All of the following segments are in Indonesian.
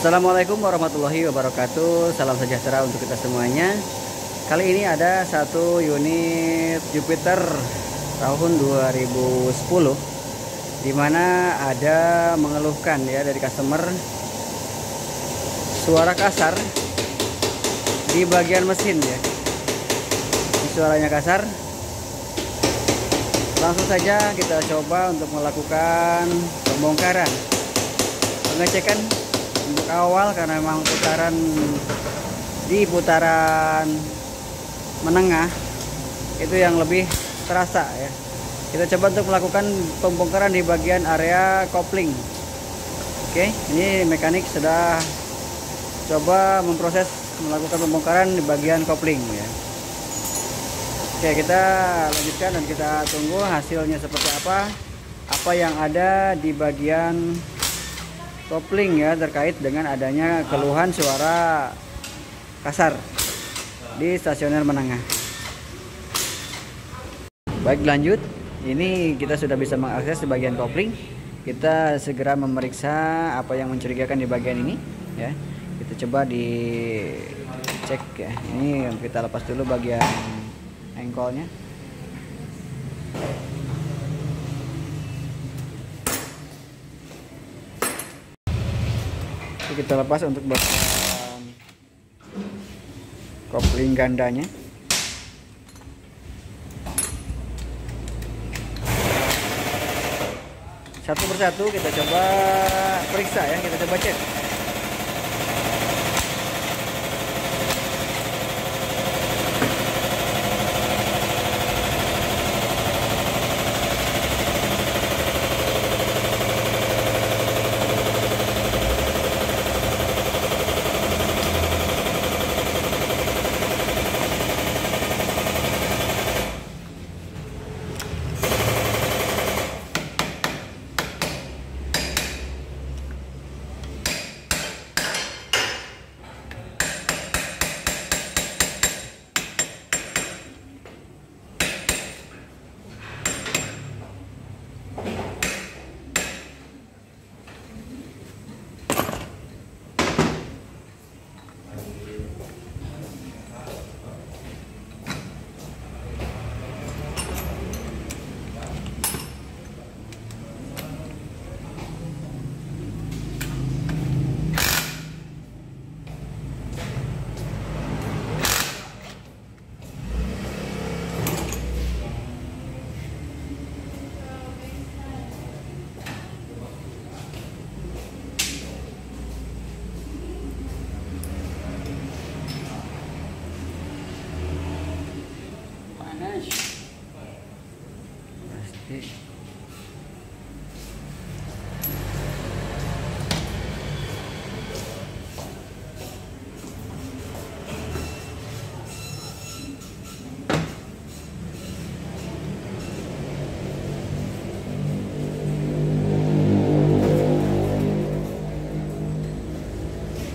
Assalamualaikum warahmatullahi wabarakatuh. Salam sejahtera untuk kita semuanya. Kali ini ada satu unit Jupiter tahun 2010 dimana ada mengeluhkan ya dari customer suara kasar di bagian mesin ya. Suaranya kasar. Langsung saja kita coba untuk melakukan pembongkaran, pengecekan untuk awal, karena memang putaran menengah itu yang lebih terasa ya. Kita coba untuk melakukan pembongkaran di bagian area kopling. Oke, ini mekanik sudah coba memproses melakukan pembongkaran di bagian kopling ya. Oke, kita lanjutkan dan kita tunggu hasilnya seperti apa yang ada di bagian kopling ya, terkait dengan adanya keluhan suara kasar di stasioner menengah. Baik, lanjut. Ini kita sudah bisa mengakses di bagian kopling. Kita segera memeriksa apa yang mencurigakan di bagian ini ya. Kita coba dicek ya. Ini kita lepas dulu bagian engkolnya. Kita lepas untuk bagian kopling gandanya. Satu persatu kita coba periksa ya, kita coba cek.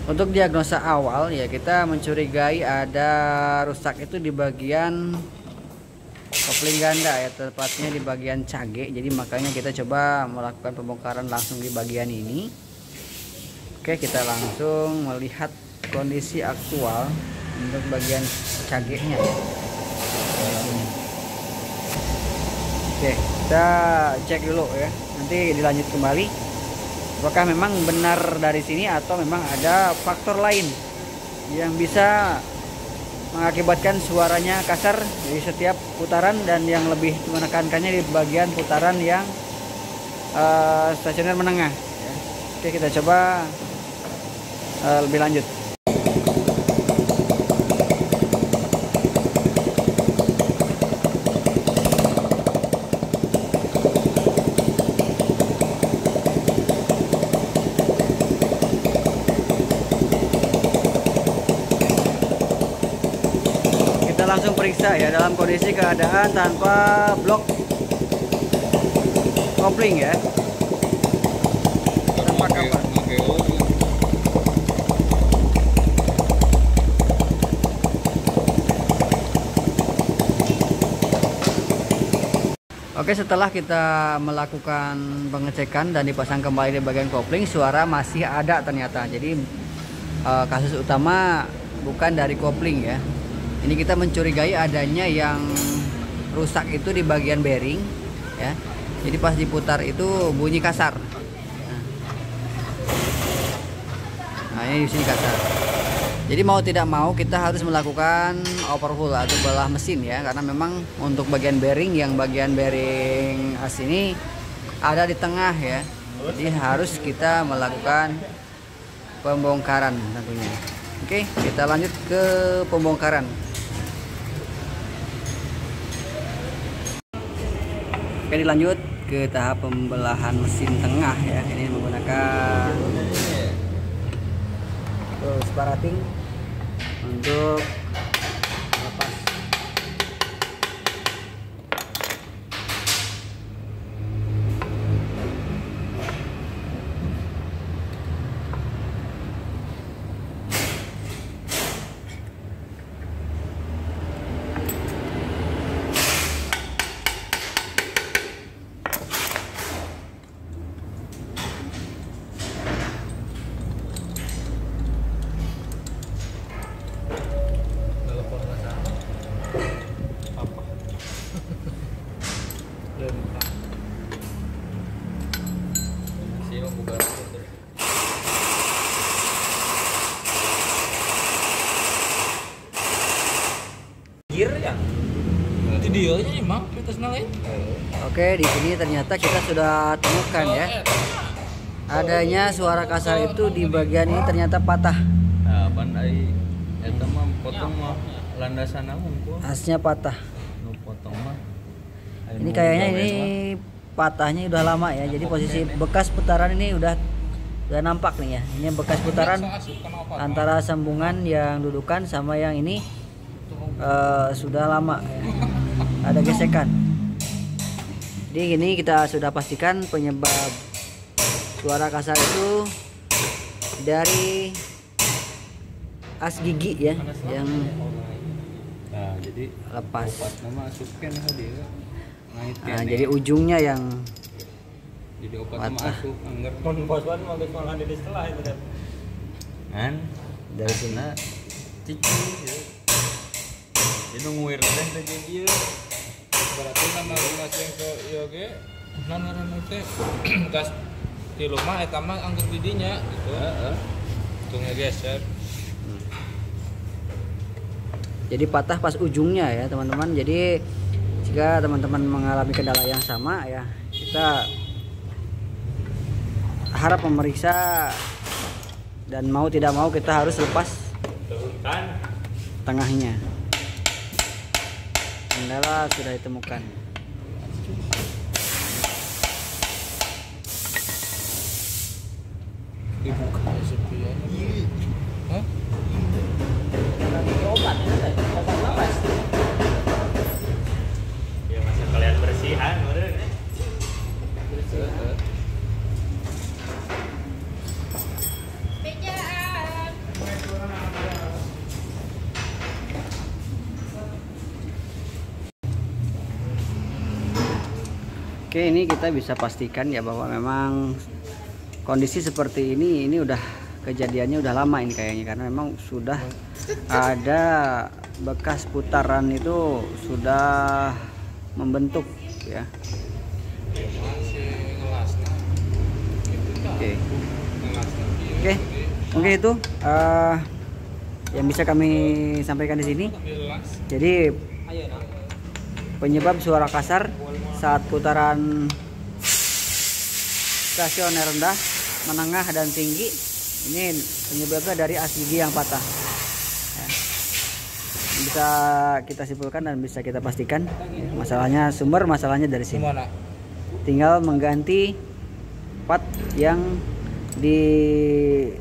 Untuk diagnosa awal ya, kita mencurigai ada rusak itu di bagian kopling ganda ya, tepatnya di bagian cage. Jadi makanya kita coba melakukan pembongkaran langsung di bagian ini. Oke, kita langsung melihat kondisi aktual untuk bagian cage-nya ya. Oke, kita cek dulu ya, nanti dilanjut kembali apakah memang benar dari sini atau memang ada faktor lain yang bisa mengakibatkan suaranya kasar di setiap putaran, dan yang lebih menekankannya di bagian putaran yang stasioner menengah ya. Oke, kita coba lebih lanjut. Langsung periksa ya, dalam kondisi keadaan tanpa blok kopling ya, tanpa cover. Oke, setelah kita melakukan pengecekan dan dipasang kembali di bagian kopling, suara masih ada ternyata. Jadi kasus utama bukan dari kopling ya. Ini kita mencurigai adanya yang rusak itu di bagian bearing ya. Jadi pas diputar itu bunyi kasar. Nah, ini di sini kasar. Jadi mau tidak mau kita harus melakukan overhaul atau belah mesin ya, karena memang untuk bagian bearing as ini ada di tengah ya. Jadi harus kita melakukan pembongkaran tentunya. Oke, kita lanjut ke pembongkaran. Oke, dilanjut ke tahap pembelahan mesin tengah ya. Ini menggunakan sparating untuk lepas. Oke, di sini ternyata kita sudah temukan ya, adanya suara kasar itu di bagian ini ternyata patah. Nah, pandai eta mah potong mah landasan unggul. Asnya patah. Nu potong mah. Ini kayaknya ini patahnya udah lama ya. Jadi posisi bekas putaran ini udah nampak nih ya. Ini bekas putaran antara sambungan yang dudukan sama yang ini sudah lama ya. Ada gesekan. Jadi ini kita sudah pastikan penyebab suara kasar itu dari as gigi ya, yang jadi lepas. Nah, jadi ujungnya yang jadi opat patah. masuk anggar Mun boswan mah geus malah di setelah itu kan. kan Dari sini cici ya. Jadi nguir teh teh ieu. Berarti nama lunas yang ke ieu ge naon teh gas di rumah eta mah anggur didinya gitu. Heeh. Tuh ngegeser. jadi patah pas ujungnya ya teman-teman. Jadi jika teman-teman mengalami kendala yang sama ya, kita harap memeriksa, dan mau tidak mau kita harus lepas Turunkan. tengahnya. Kendala sudah ditemukan. Dibuka sepian. Hah? Ya masa kalian bersihan meureun. Oke, ini kita bisa pastikan ya bahwa memang kondisi seperti ini udah kejadiannya udah lama ini kayaknya, karena memang sudah ada bekas putaran itu sudah membentuk ya. Masih ngelasna. Oke. Ngelasna. Oke, mungkin itu yang bisa kami sampaikan di sini. Jadi penyebab suara kasar saat putaran stasioner rendah, menengah, dan tinggi ini penyebabnya dari as gigi yang patah ya. Bisa kita simpulkan dan bisa kita pastikan masalahnya, sumber masalahnya dari sini. Tinggal mengganti part yang dinyatakan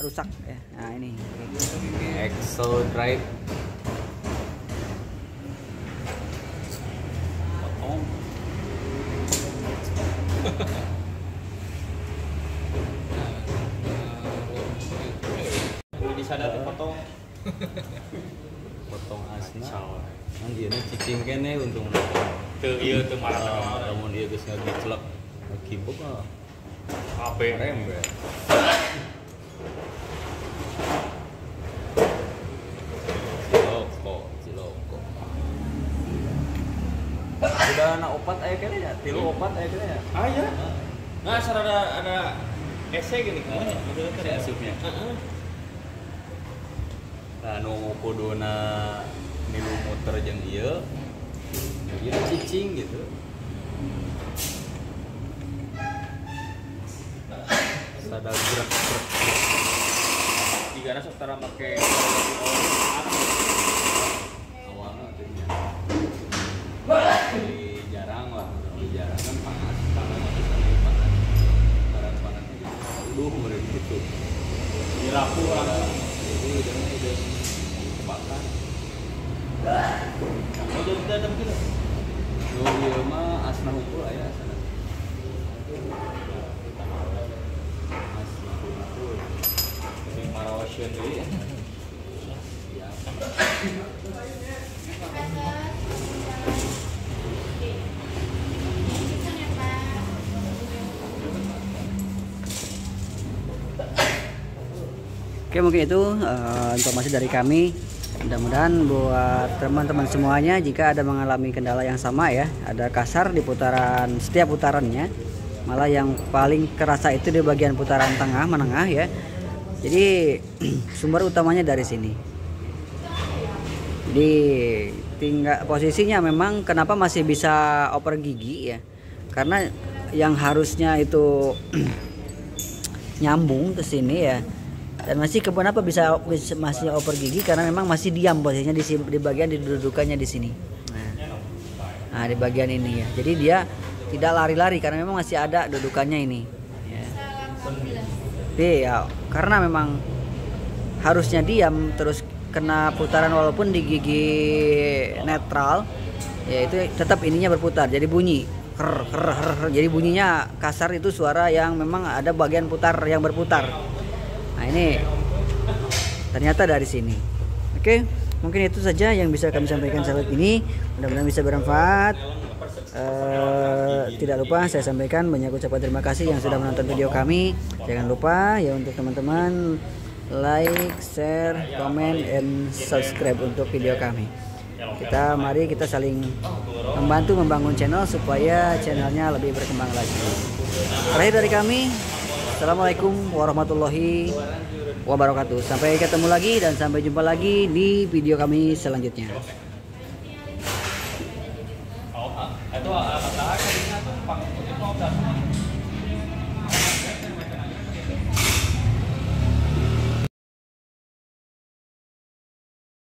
rusak ya. Nah ini Axle drive Disadar potong. potong asna. Kan dia cicing kene untung. Teu ieu teu marah. Lamun ieu geus ngagiclek. Ngakibuk mah. HP rembet. Ciloko. Udah anak opat aya kene ya? Tilu opat aya kene ya? Aya. Nah, asal ada ese gini kan. Si asupnya. Nah, nu kuduna milu muter jeung ieu. Ieu cicing gitu. Sada gerak-gerak. Digana sok tara make Awalnya jadi jarang lah, jarang kan panas, panas gitu. Aduh, mulai gitu. dirapu orang. Jadi udah kebakar. Oh, jadi dadam gitu. Ieu mah asna hukul aya asna. Asna hukul. Jadi marawasyeun deui ya. Ya. Oke, mungkin itu informasi dari kami. Mudah-mudahan buat teman-teman semuanya, jika ada mengalami kendala yang sama ya, ada kasar di putaran setiap putarannya, malah yang paling kerasa itu di bagian putaran tengah menengah ya. Jadi sumber utamanya dari sini. Di tinggal posisinya memang kenapa masih bisa oper gigi ya, karena yang harusnya itu nyambung ke sini ya, dan masih kenapa bisa masih oper gigi, karena memang masih diam posisinya di bagian didudukannya di sini. Nah, di bagian ini ya, jadi dia tidak lari-lari karena memang masih ada dudukannya ini ya. Tapi ya karena memang harusnya diam, terus kena putaran walaupun di gigi netral ya, itu tetap ininya berputar jadi bunyi ker, jadi bunyinya kasar, itu suara yang memang ada bagian putar yang berputar. Nah, ini ternyata dari sini. Oke, mungkin itu saja yang bisa kami sampaikan saat ini, mudah-mudahan bisa bermanfaat. Tidak lupa saya sampaikan banyak ucapan terima kasih yang sudah menonton video kami. Jangan lupa ya untuk teman-teman like, share, comment, and subscribe untuk video kami. Mari kita saling membantu membangun channel supaya channelnya lebih berkembang lagi. Terakhir dari kami, assalamualaikum warahmatullahi wabarakatuh. Sampai ketemu lagi dan sampai jumpa lagi di video kami selanjutnya. Itu